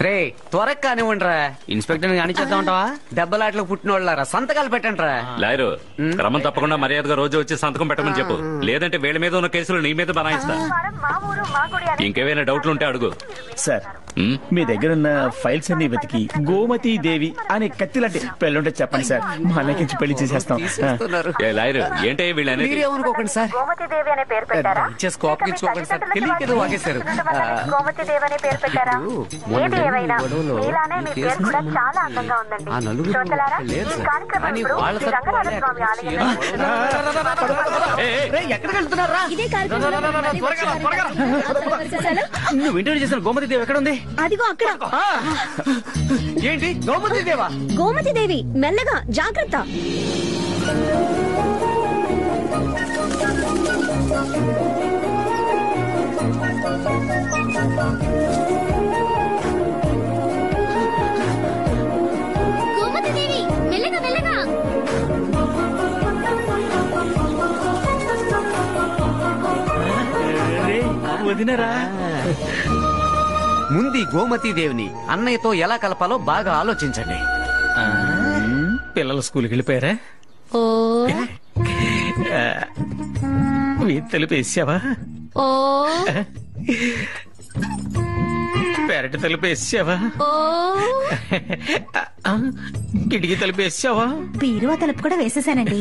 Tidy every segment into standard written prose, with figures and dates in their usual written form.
రే త్వరగా కానివ్వండిరా, ఇన్స్పెక్టర్ కానిచ్చేద్దామంటావా? దెబ్బలాట్లకు పుట్టినోళ్ళారా, సంతకాలు పెట్టండి రా. లాయరు, క్రమం తప్పకుండా మర్యాదగా రోజు వచ్చి సంతకం పెట్టమని చెప్పు. లేదంటే వీళ్ళ మీద ఉన్న కేసులు నీ మీద బనాయిస్తా. ఇంకేమైనా డౌట్లు ఉంటే అడుగు. సార్, మీ దగ్గర ఉన్న ఫైల్స్ అన్ని వెతికి గోమతి దేవి అనే కత్తి లాంటి పెళ్ళుంటే చెప్పండి సార్, మా అన్నకించి పెళ్లి చేసేస్తాం. లాయరు, ఏంటే వీళ్ళని మీరేమనుకోకండి సార్, గోమతి దేవి అనే పేరు పెట్టారా? కోపగించుకోకండి సార్, తెలియకేదో వాగేశారు. గోమతి దేవి అనే పేరు పెట్టారా? ఏది ఏమైనా మీలానే మీ పేరు కూడా చాలా అందంగా ఉందండి. చూడలారా, ఈ కార్యక్రమం ఇప్పుడు శ్రీ రంగనాథ స్వామి ఆలయం. ఎక్కడికి వెళ్తున్నారా? ఇదే కార్యక్రమం నువ్వు ఇంటర్వ్యూ చేసిన గోమతి దేవి ఎక్కడ ఉంది? అదిగో అక్కడ. ఏంటి గోమతి దేవా? గోమతి దేవి, మెల్లగా, జాగ్రత్త. గోమతి దేవి, మెల్లగా మెల్లగా. వదినరా, ముందు గోమతి దేవిని అన్నయ్యతో ఎలా కలపాలో బాగా ఆలోచించండి. పిల్లలు స్కూల్కి వెళ్ళిపోయారా? ఓ తలుపు వేసావా? ఓ పెరటి తలుపు వేసావా? ఓ కిటికీ తలుపు వేసావా? బీరువా తలుపు కూడా వేసేసానండి.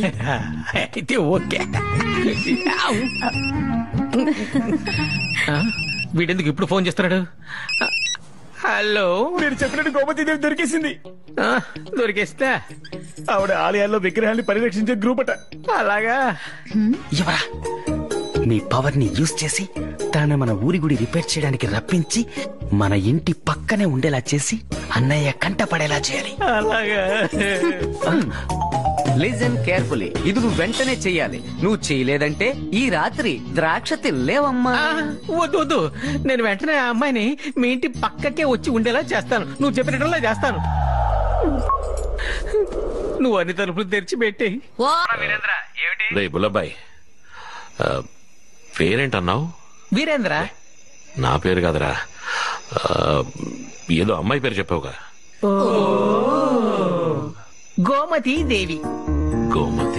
అయితే ఓకే. వీడెందుకు ఇప్పుడు ఫోన్ చేస్తున్నాడు? హలో, మీరు చెప్పినట్టు గోమతి దేవి దొరికేసింది. దొరికేస్తా. ఆవిడ ఆలయాల్లో విగ్రహాన్ని పరిరక్షించే గ్రూప్ అట. అలాగా? ఎవరా? మీ పవర్ ని యూజ్ చేసి తన మన ఊరి గుడి రిపేర్ చేయడానికి రప్పించి మన ఇంటి పక్కనే ఉండేలా చేసి అన్నయ్య కంట పడేలా చేయాలి. అలాగా? లిజన్ కేర్ఫుల్లీ, ఇది నువ్వు వెంటనే చెయ్యాలి. నువ్వు చేయలేదంటే ఈ రాత్రి ద్రాక్ష తినలేవమ్మా. వద్దు వద్దు, నేను వెంటనే ఆ అమ్మాయిని మీ ఇంటి పక్కకే వచ్చి ఉండేలా చేస్తాను. నువ్వు చెప్పినట్లా చేస్తాను. నువ్వు అన్ని తలుపులు తెరిచిపెట్టి. రే బుల్లబ్బాయ్, పేరేంటన్నావు? వీరేంద్ర. నా పేరు కాదురా, ఏదో అమ్మాయి పేరు చెప్పావుగా. గోమతి దేవి. గోమతి